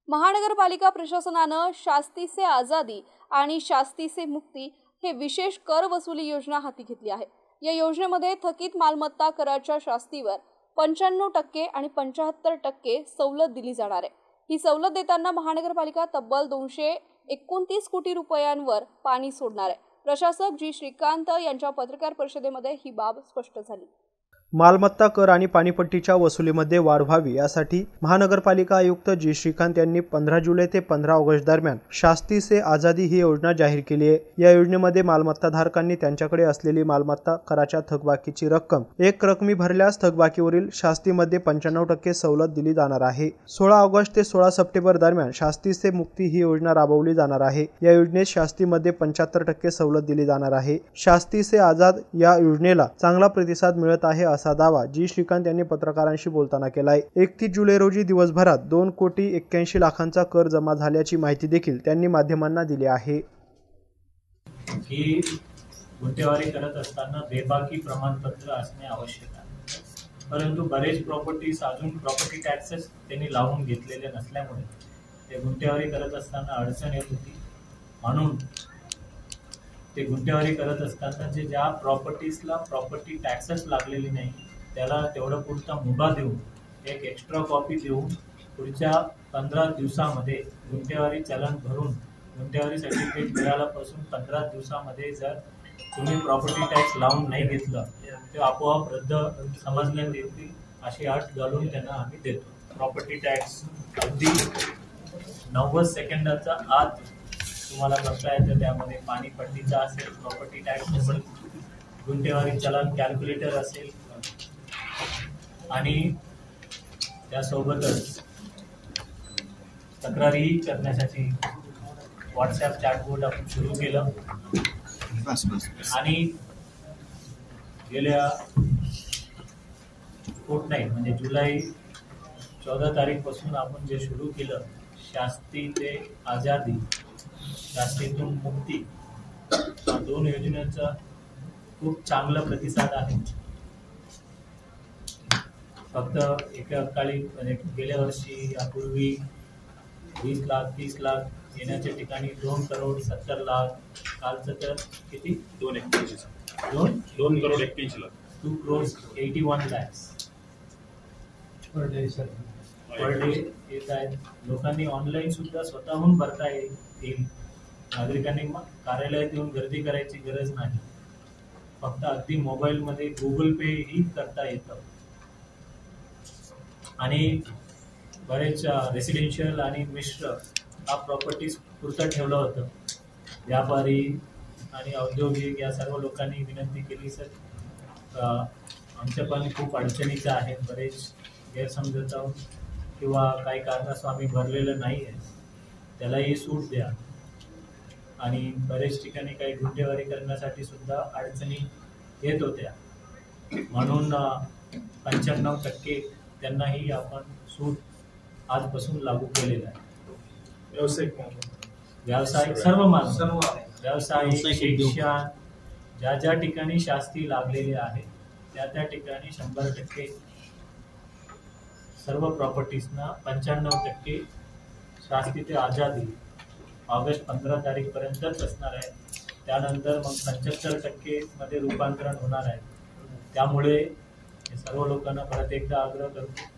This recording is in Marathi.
महानगरपालिका प्रशासनानं शास्ती से आजादी आणि शास्ती से मुक्ती हे विशेष कर वसुली योजना हाती घेतली आहे। या योजनेमध्ये थकीत मालमत्ता कराच्या शास्तीवर 95% आणि 75% सवलत दिली जाणार आहे। ही सवलत देताना महानगरपालिका तब्बल 229 कोटी रुपयांवर पाणी सोडणार आहे। प्रशासक जी श्रीकांत यांच्या पत्रकार परिषदेमध्ये ही बाब स्पष्ट झाली। मालमत्ता कर आणि पाणीपट्टीच्या वसुलीमध्ये वाढ व्हावी यासाठी महानगरपालिका आयुक्त जी श्रीकांत यांनी 15 जुलै ते 15 ऑगस्ट दरम्यान शास्ती से आजादी ही योजना जाहीर केली आहे। या योजनेमध्ये मालमत्ताधारकांनी त्यांच्याकडे असलेली मालमत्ता कराच्या थकबाकीची रक्कम एक रकमी भरल्यास थकबाकीवरील शास्तीमध्ये 95% सवलत दिली जाणार आहे। 16 ऑगस्ट ते 16 सप्टेंबर दरम्यान शास्ती से मुक्ती ही योजना राबवली जाणार आहे। या योजनेत शास्तीमध्ये 75% सवलत दिली जाणार आहे। शास्ती से आजाद या योजनेला चांगला प्रतिसाद मिळत आहे असा दावा जी श्रीकांत यांनी पत्रकारांशी बोलताना केलाय। 31 जुलै रोजी दिवसभरात 2,81,00,000 कर जमा झाल्याची माहिती देखील त्यांनी माध्यमांना दिली आहे। ही गुंठेवारी करत असताना बेबाकी प्रमाणपत्र असणे आवश्यक आहे, परंतु बरेच प्रॉपर्टीज अजून प्रॉपर्टी टॅक्सेस त्यांनी लावून घेतलेले नसल्यामुळे ते गुंठेवारी करत असताना अडचण येत होती। म्हणून ते गुंठेवारी करत असताना ज्या प्रॉपर्टीजला प्रॉपर्टी टॅक्सेस लागलेली नाही त्याला तेवढा पुरता मुभा देऊन एक एक्स्ट्रा कॉपी देऊन पुढच्या 15 दिवसामध्ये गुंठेवारी चलन भरून गुंठेवारी सर्टिफिकेट मिळाल्यापासून 15 दिवसामध्ये जर तुम्ही प्रॉपर्टी टॅक्स लावून नाही घेतलं ते आपोआप रद्द समजण्यात येतील अशी अट घालून त्यांना आम्ही देतो। प्रॉपर्टी टॅक्स अगदी 90 सेकंदाच्या आत तुम्हाला बघता येतं। त्यामध्ये पाणीपट्टीचा असेल, प्रॉपर्टी टॅक्स असेल, गुंठेवारी चलन कॅल्क्युलेटर असेल आणि त्यासोबतच तक्रारी करण्यासाठी व्हॉट्सॲप चॅटबोट आपण सुरू केलं आणि गेल्या म्हणजे जुलै 14 तारीखपासून आपण जे सुरू केलं शास्ती ते आजादी शास्तीतून मुक्ती या 2 योजनेचा खूप चांगला प्रतिसाद आहे। फक्त एकाकाळी म्हणजे गेल्या वर्षी यापूर्वी 20 लाख 30 लाख येण्याच्या ठिकाणी 2 करोड 70 लाख कालचं तर किती 2 crore 81 lakh 2 crore 81 lakhs per day येत आहेत। लोकांनी ऑनलाईन सुद्धा स्वतःहून भरता येईल। नागरिकांनी कार्यालयात येऊन गर्दी करायची गरज नाही, फक्त अगदी मोबाईलमध्ये गुगल पे ही करता येतं। आणि बरेच रेसिडेन्शियल आणि मिश्र हा प्रॉपर्टीज पुरतं ठेवलं होतं। व्यापारी आणि औद्योगिक या सर्व लोकांनी विनंती केली सर आमच्या पण खूप अडचणीचं आहे, बरेच गैरसमजत किंवा काही कारणास्तव आम्ही भरलेलं नाही आहे त्यालाही सूट द्या। आणि बरेच ठिकाणी काही गुंठेवारी करण्यासाठी सुद्धा अडचणी येत होत्या, म्हणून 95% त्यांनाही आपण सूट आजपासून लागू केलेलं आहे। व्यावसायिक सर्व मानव व्यावसायिक शिक्षण ज्या ठिकाणी शास्ती लागलेली आहे त्या ठिकाणी 100% सर्व प्रॉपर्टीजना 95% शास्ती ते आजादी ऑगस्ट 15 तारीखपर्यंतच असणार आहे। त्यानंतर मग 75% मध्ये रूपांतरण होणार आहे। त्यामुळे सर्व लोकांना परत एकदा आग्रह करतो